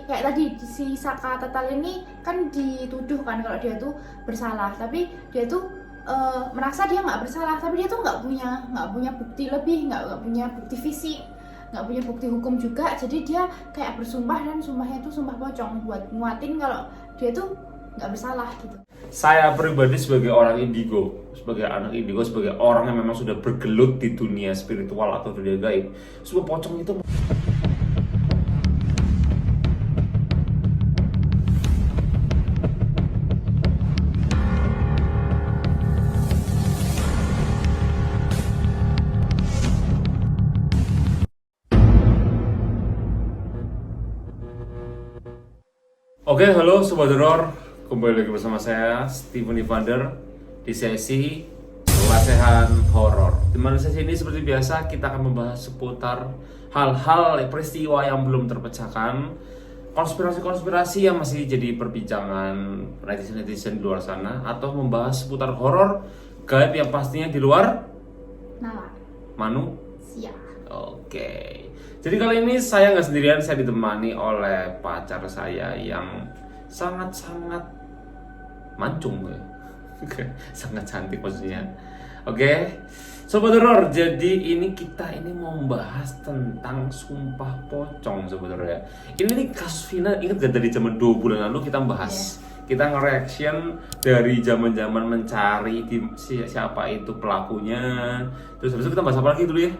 Kayak tadi si Saka Tatal ini kan dituduh kan kalau dia tuh bersalah, tapi dia tuh merasa dia nggak bersalah, tapi dia tuh nggak punya bukti lebih, nggak punya bukti fisik, nggak punya bukti hukum juga. Jadi dia kayak bersumpah, dan sumpahnya itu sumpah pocong buat nguatin kalau dia tuh nggak bersalah gitu. Saya pribadi sebagai orang indigo, sebagai anak indigo, sebagai orang yang memang sudah bergelut di dunia spiritual atau dunia gaib, sumpah pocong itu Oke, halo Sobat Horor, kembali lagi bersama saya Steven Evander di sesi Lesehan Horor. Di mana sesi ini seperti biasa kita akan membahas seputar hal-hal peristiwa yang belum terpecahkan, konspirasi-konspirasi yang masih jadi perbincangan netizen-netizen di luar sana, atau membahas seputar horor gaib yang pastinya di luar Nalar. manusia. Oke. Jadi kali ini saya nggak sendirian, saya ditemani oleh pacar saya yang sangat-sangat mancung ya. Sangat cantik maksudnya. Oke. Sobat Horor, jadi kita mau membahas tentang sumpah pocong Sobat Horor ya. Ini nih kasus Vina, ingat gak dari zaman 2 bulan lalu kita bahas. Kita nge-reaction dari zaman-zaman mencari siapa itu pelakunya. Terus habis itu kita bahas apa lagi dulu ya?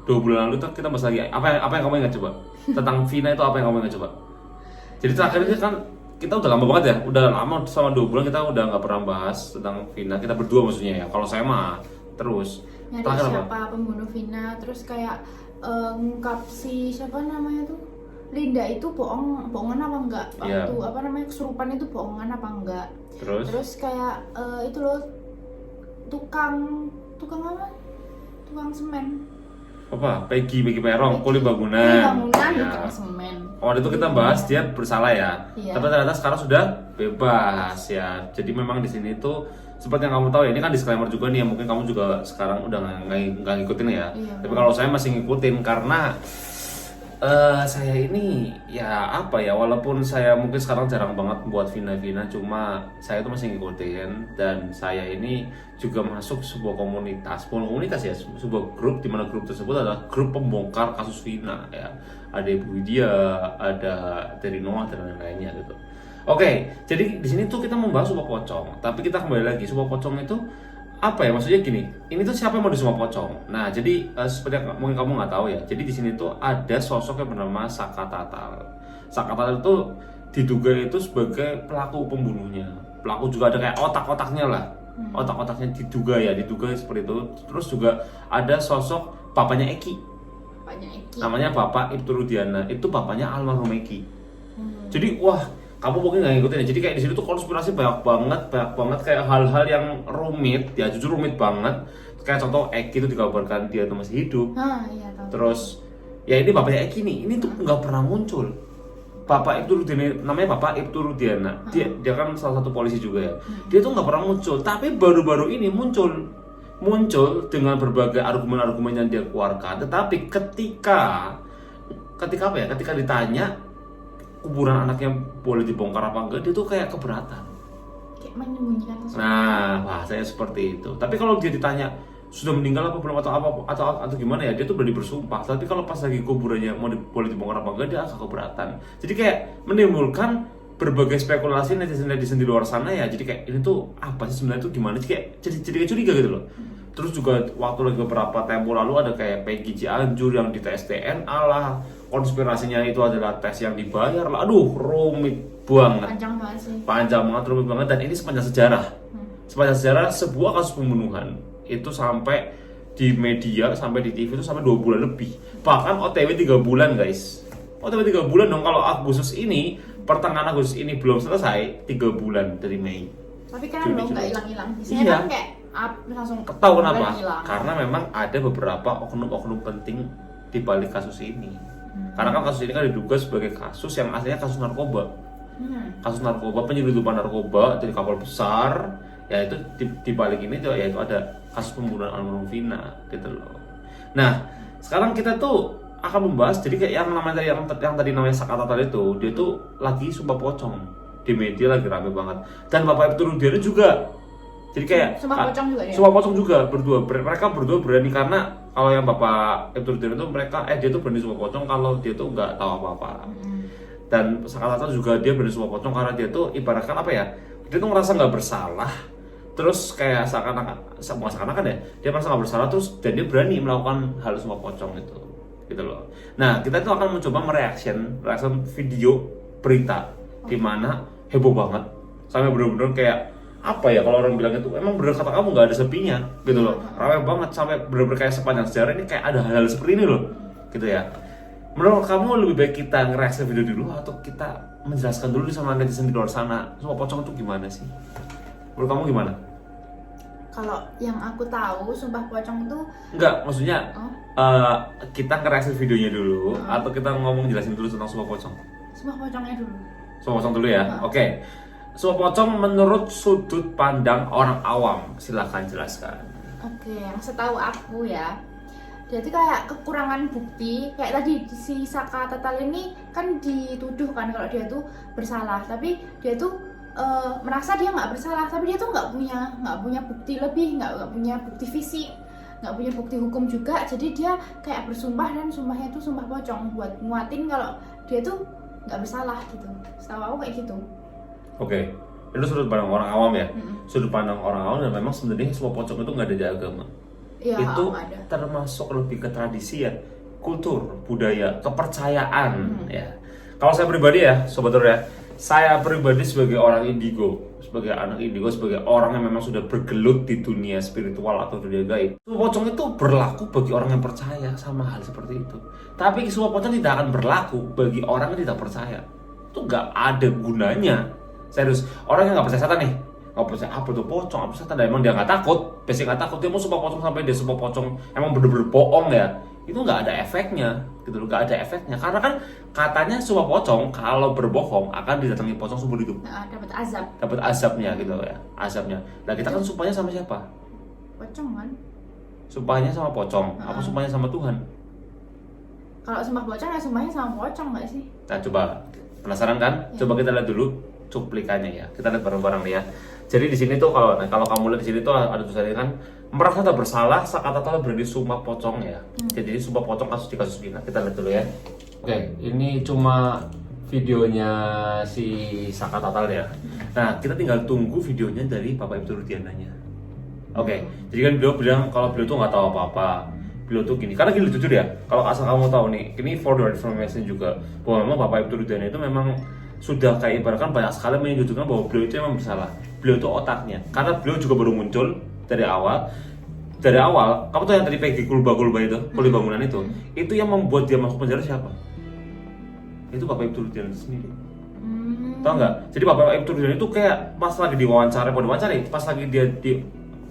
2 bulan lalu tuh kita bahas lagi apa yang kamu ingat coba tentang Vina itu, apa yang kamu ingat coba? Jadi terakhir ini kan kita udah lama banget ya, udah lama, sama 2 bulan kita udah nggak pernah bahas tentang Vina, kita berdua maksudnya ya. Kalau saya mah terus Nyari siapa pembunuh Vina, terus kayak ngungkap si siapa namanya tuh Linda itu bohongan apa enggak, waktu apa namanya kesurupan itu bohongan apa enggak. Terus kayak itu loh tukang apa, tukang semen apa, Peggy Perong, kuli bangunan ya. Semen. Waktu itu kita bahas dia bersalah ya, tapi ternyata sekarang sudah bebas ya. Jadi memang di sini tuh seperti yang kamu tahu ya, ini kan disclaimer juga nih ya, mungkin kamu juga sekarang udah nggak ngikutin ya. Tapi kalau saya masih ngikutin karena saya ini ya apa ya, walaupun saya mungkin sekarang jarang banget buat Vina, cuma saya itu masih ngikutin. Dan saya ini juga masuk sebuah komunitas ya, sebuah grup, di mana grup tersebut adalah grup pembongkar kasus Vina ya. Ada Ibu Widya, ada dari Noah dan lain-lainnya gitu. Oke, jadi di sini tuh kita membahas sumpah pocong, tapi kita kembali lagi, sumpah pocong itu apa ya, maksudnya gini, ini tuh siapa yang mau disumpah pocong? Nah, jadi seperti yang mungkin kamu nggak tahu ya, jadi di sini tuh ada sosok yang bernama Saka Tatal. Saka Tatal itu diduga itu sebagai pelaku pembunuhnya. Pelaku juga ada kayak otak-otaknya lah, otak-otaknya diduga seperti itu. Terus juga ada sosok bapaknya Eki. Namanya Bapak Ibtu Rudiana, itu bapaknya almarhum Eki. Jadi wah, kamu mungkin nggak ngikutin ya. Jadi kayak di sini tuh konspirasi banyak banget kayak hal-hal yang rumit ya, jujur rumit banget. Kayak contoh Eki itu dikabarkan dia tuh masih hidup. Iya, tahu. Terus ya ini bapaknya Eki nih, ini tuh nggak pernah muncul. Bapak Ibtu Rudiana, namanya Bapak Ibtu Rudiana. Dia kan salah satu polisi juga ya. Dia tuh nggak pernah muncul, tapi baru-baru ini muncul dengan berbagai argumen-argumen yang dia keluarkan. Tetapi ketika apa ya? Ketika ditanya kuburan anaknya boleh dibongkar apa enggak, dia tuh kayak keberatan, kayak menyembunyikan sesuatu. Nah, bahasanya seperti itu. Tapi kalau dia ditanya sudah meninggal apa belum atau gimana ya, dia tuh berani bersumpah. Tapi kalau pas lagi kuburannya boleh dibongkar apa enggak, dia agak keberatan. Jadi kayak menimbulkan berbagai spekulasi netizen di luar sana ya. Jadi kayak ini tuh apa sih sebenarnya, tuh gimana sih, kayak jadi curiga gitu loh. Terus juga waktu lagi beberapa tempo lalu ada kayak Peggy Cianjur yang di tes DNA lah, konspirasinya itu adalah tes yang dibayar lah. Aduh, rumit banget. Panjang banget, rumit banget. Dan ini sepanjang sejarah sebuah kasus pembunuhan itu sampai di media, sampai di TV itu sampai 2 bulan lebih. Bahkan OTW 3 bulan guys. OTW 3 bulan dong. Kalau Agustus ini, pertengahan Agustus ini belum selesai, 3 bulan dari Mei. Tapi kan belum nggak hilang-hilang. Biasanya kan kayak langsung tahu kenapa? Karena memang ada beberapa oknum-oknum penting di balik kasus ini. Karena kan kasus ini kan diduga sebagai kasus yang aslinya kasus narkoba. Kasus narkoba, penyelundupan narkoba dari kapal besar. Ya itu di balik ini yaitu ada kasus pembunuhan almarhum Vina gitu loh. Nah, sekarang kita tuh akan membahas. Jadi kayak yang namanya yang tadi namanya Sakatatal itu, dia tuh lagi sumpah pocong di media, lagi rame banget. Dan Bapak Ibtu Rudiana juga. Jadi kayak sumpah pocong juga dia. Sumpah pocong juga berdua. Mereka berdua berani, karena kalau yang Bapak Ibtu Rudiana itu dia tuh berani sumpah pocong kalau dia tuh nggak tahu apa-apa. Dan Sakatatal juga dia berani sumpah pocong karena dia tuh ibaratkan apa ya? Dia tuh ngerasa nggak bersalah. Terus kayak seakan-akan ya, dia merasa nggak bersalah terus, dan dia berani melakukan hal sumpah pocong itu, gitu loh. Nah, kita itu akan mencoba mereaction video berita di mana heboh banget sampai bener-bener kayak apa ya, kalau orang bilang itu emang bener kata kamu nggak ada sepinya, gitu loh. Ramai banget sampai bener-bener kayak sepanjang sejarah ini kayak ada hal-hal seperti ini loh, gitu ya. Menurut kamu lebih baik kita nge-reaction video dulu atau kita menjelaskan dulu sama netizen di luar sana sumpah pocong itu gimana sih? Menurut kamu gimana? Kalau yang aku tahu sumpah pocong itu enggak, maksudnya kita nge-reaction videonya dulu atau kita ngomong jelasin dulu tentang sumpah pocong? Sumpah pocongnya dulu. Sumpah pocong dulu ya. Oke. Sumpah pocong menurut sudut pandang orang awam, silakan jelaskan. Oke, yang setahu aku ya, jadi kayak kekurangan bukti. Kayak tadi si Sakatatal ini kan dituduh kan kalau dia tuh bersalah, tapi dia tuh merasa dia nggak bersalah, tapi dia tuh nggak punya bukti lebih, nggak punya bukti fisik, nggak punya bukti hukum juga. Jadi dia kayak bersumpah, dan sumpahnya tuh sumpah pocong buat nguatin kalau dia tuh nggak bersalah gitu. Setahu aku kayak gitu. Oke. Itu sudut pandang orang awam ya. Sudut pandang orang awam, dan memang sebenarnya sumpah pocong itu nggak ada di agama. Ya, itu ada. Termasuk lebih ke tradisi ya, kultur, budaya, kepercayaan ya. Kalau saya pribadi ya, sobat Tor ya, saya pribadi sebagai orang indigo, sebagai anak indigo, sebagai orang yang memang sudah bergelut di dunia spiritual atau dunia gaib, sumpah pocong itu berlaku bagi orang yang percaya sama hal seperti itu. Tapi sumpah pocong tidak akan berlaku bagi orang yang tidak percaya. Itu nggak ada gunanya. Serius, orang yang nggak percaya setan nih, nggak percaya apa tuh pocong, apa setan, dan emang dia nggak takut, basic nggak takut, dia mau sumpah pocong sampai dia sumpah pocong emang bener-bener bohong ya, itu nggak ada efeknya, gitu loh, nggak ada efeknya. Karena kan katanya sumpah pocong kalau berbohong akan didatangi pocong seumur hidup. Nah, dapat azabnya gitu ya, azabnya. Nah kita kan sumpahnya sama siapa? Pocong kan? Sumpahnya sama pocong, apa sumpahnya sama Tuhan? Kalau sumpah pocong ya sumpahnya sama pocong nggak sih? Nah coba, penasaran kan? Ya. Coba kita lihat dulu cuplikannya ya. Kita lihat bareng-bareng nih ya. Jadi di sini tuh kalau kamu lihat di sini tuh ada tulisannya kan, merasa tak bersalah Sakatatal berani sumpah pocong ya. Jadi sumpah pocong kasus ini. Kita lihat dulu ya. Oke, ini cuma videonya si Sakatatal ya. Nah, kita tinggal tunggu videonya dari Bapak Ibtu Rudiananya. Oke, jadi kan beliau bilang kalau beliau tuh nggak tahu apa-apa. Beliau tuh gini, karena gini jujur ya, kalau asal kamu tahu nih, ini for the information juga, bahwa memang Bapak Ibtu Rudiana itu memang sudah kayak ibaratkan banyak sekali menunjukkan bahwa beliau itu memang bersalah. Beliau itu otaknya, karena beliau juga baru muncul dari awal. Kamu tahu yang tadi Peggy Kulba itu, kuli bangunan itu yang membuat dia masuk penjara siapa? Itu Bapak Ibtu Rudiana sendiri. Tahu nggak? Jadi Bapak Ibtu Rudiana itu kayak pas lagi diwawancara, pas lagi dia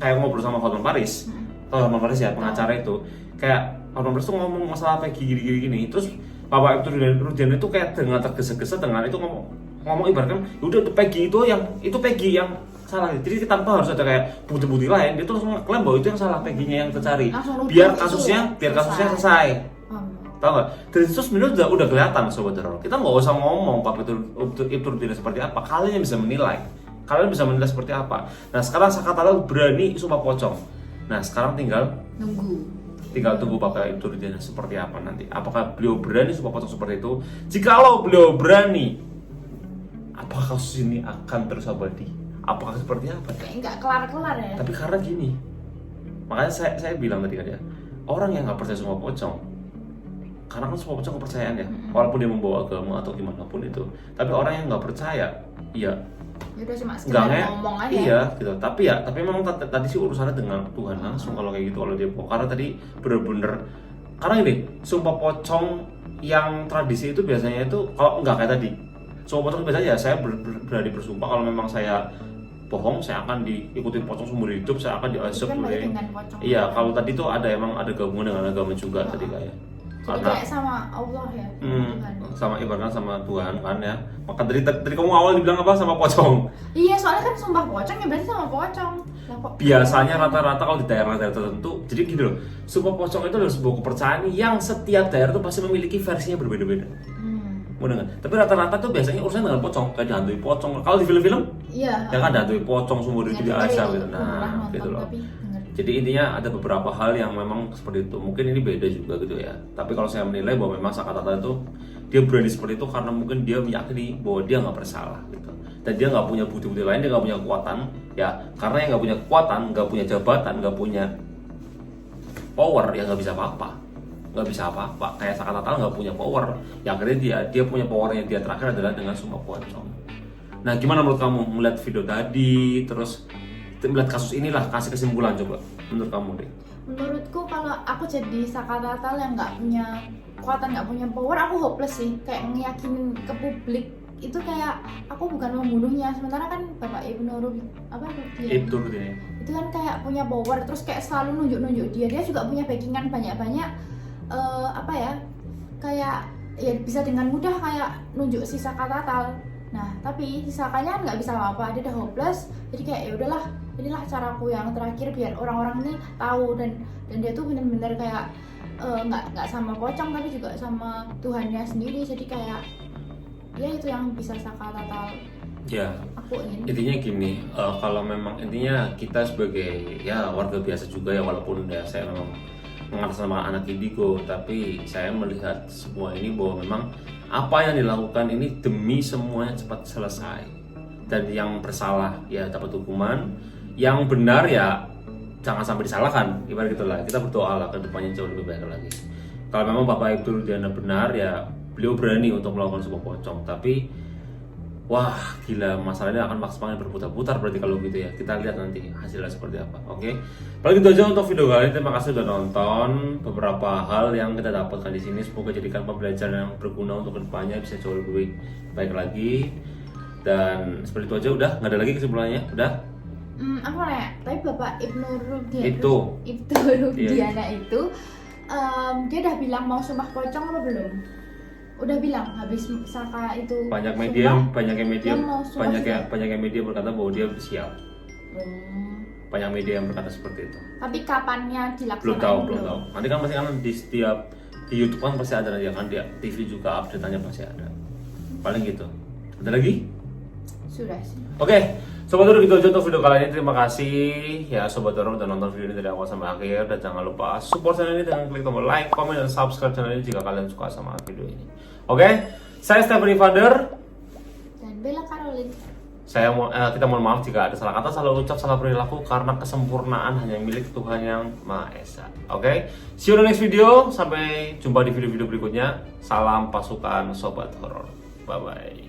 kayak ngobrol sama Hotman Paris. Tahu Hotman Paris ya, pengacara itu. Kayak Hotman Paris tuh ngomong masalah Peggy gini. Terus Bapak Ibtu Rudiana itu kayak dengan tergesa-gesa dengan itu ngomong ibaratkan udah Peggy itu Peggy yang salah. Jadi tanpa harus ada kayak bukti-bukti lain, dia tuh langsung ngeklaim bahwa itu yang salah, Peggy-nya yang tercari. Biar kasusnya selesai. Tahu nggak? Dari situ sebenarnya udah kelihatan sobat teror. Kita nggak usah ngomong Bapak Ibtu Rudiana seperti apa, kalian yang bisa menilai. Kalian bisa menilai seperti apa. Nah sekarang Sakatatal berani sumpah pocong. Nah sekarang tinggal tunggu Bapak Ibtu Rudiana seperti apa nanti. Apakah beliau berani sumpah pocong seperti itu? Jikalau beliau berani, apakah kasus ini akan terus abadi? Apakah seperti apa? Kayak nggak kelar-kelar ya. Tapi karena gini, makanya saya bilang tadi kan ya, orang yang nggak percaya sumpah pocong, karena kan sumpah pocong kepercayaan ya, walaupun dia membawa agama atau gimana pun itu. Tapi orang yang nggak percaya, ya udah cuma sekedar ngomong aja. Iya gitu. Tapi memang tadi sih urusannya dengan Tuhan langsung kalau kayak gitu, kalau dia bohong. Karena tadi bener-bener, karena ini sumpah pocong yang tradisi itu biasanya itu kalau nggak kayak tadi, sumpah pocong biasanya ya saya berani bersumpah kalau memang saya bohong, saya akan diikuti pocong seumur hidup, saya akan diazab oleh. Iya, kalau tadi tuh ada gabungan dengan agama juga tadi kayak. Jadi kayak sama Allah ya, Tuhan. Sama ibaratnya sama Tuhan kan ya. Maka dari kamu awal dibilang apa sama pocong? Iya, soalnya kan sumpah pocong ya berarti sama pocong. Biasanya rata-rata kalau di daerah-daerah tertentu, jadi gini loh, sumpah pocong itu adalah sebuah kepercayaan yang setiap daerah itu pasti memiliki versinya berbeda-beda. Mudah kan? Tapi rata-rata tuh biasanya urusan dengan pocong, kayak dihantui pocong. Kalau di film-film, iya, ya kan dihantui pocong seumur hidup aja gitu. Nah, gitu loh. Jadi intinya ada beberapa hal yang memang seperti itu. Mungkin ini beda juga gitu ya. Tapi kalau saya menilai bahwa memang Sakatata itu dia berani seperti itu karena mungkin dia meyakini bahwa dia nggak bersalah gitu. Dan dia nggak punya bukti-bukti lain, dia nggak punya kekuatan. Ya karena yang nggak punya kekuatan, nggak punya jabatan, nggak punya power, ya nggak bisa apa-apa. Nggak bisa apa-apa. Kayak Sakatata nggak punya power. Yang akhirnya dia punya powernya dia terakhir adalah dengan Sumpah Pocong. Nah gimana menurut kamu melihat video tadi, terus melihat kasus inilah, kasih kesimpulan coba menurut kamu deh. Menurutku kalau aku jadi Sakatata yang nggak punya kekuatan, nggak punya power, aku hopeless sih. Kayak ngeyakinin ke publik itu kayak aku bukan membunuhnya, sementara kan Bapak Ibnu Rubi itu kan kayak punya power, terus kayak selalu nunjuk dia juga punya backingan banyak kayak ya bisa dengan mudah kayak nunjuk si Sakatata. Nah tapi si Sakanya nggak bisa apa-apa, dia udah hopeless, jadi kayak ya udahlah, inilah caraku yang terakhir biar orang-orang ini tahu, dan dia tuh bener-bener kayak nggak sama pocong tapi juga sama Tuhannya sendiri, jadi kayak ya itu yang bisa Sakatata ya. Aku intinya gini, kalau memang intinya kita sebagai ya warga biasa juga ya, walaupun ya saya memang mengatasnamakan anak indigo, tapi saya melihat semua ini bahwa memang apa yang dilakukan ini demi semuanya cepat selesai, dan yang bersalah ya dapat hukuman, yang benar ya jangan sampai disalahkan. Ibarat gitulah, kita berdoa lah ke depannya jauh lebih baik lagi. Kalau memang Bapak Ibnu Rudiana benar ya beliau berani untuk melakukan Sumpah Pocong, tapi wah gila, masalahnya akan maksimalnya berputar-putar berarti kalau gitu ya. Kita lihat nanti hasilnya seperti apa. Oke. Paling itu aja untuk video kali ini. Terima kasih sudah nonton. Beberapa hal yang kita dapatkan di sini semoga jadikan pembelajaran yang berguna untuk kedepannya bisa jauh lebih baik lagi. Dan seperti itu aja, udah nggak ada lagi kesimpulannya, udah. Aku nanya, tapi Bapak Ibnu Rudiana itu dia udah bilang mau Sumpah Pocong apa belum? Udah bilang habis Saka itu banyak media berkata bahwa dia siap. Banyak media yang berkata seperti itu. Tapi kapannya dilaksanakan? Belum tahu. Nanti kan pasti kan di YouTube kan pasti ada, ya kan, di TV juga update-nya pasti ada. Paling gitu. Ada lagi? Sudah sih. Oke. Sobat Doro, gitu aja untuk video kali ini. Terima kasih ya Sobat Doro udah nonton video ini dari awal sampai akhir, dan jangan lupa support channel ini dengan klik tombol like, komen, dan subscribe channel ini jika kalian suka sama video ini. Oke, saya Stephanie Vander dan Bella Caroline. Kita mohon maaf jika ada salah kata, salah ucap, salah perilaku, karena kesempurnaan hanya milik Tuhan Yang Maha Esa. Oke, see you in the next video. Sampai jumpa di video-video berikutnya. Salam pasukan Sobat Horor. Bye bye.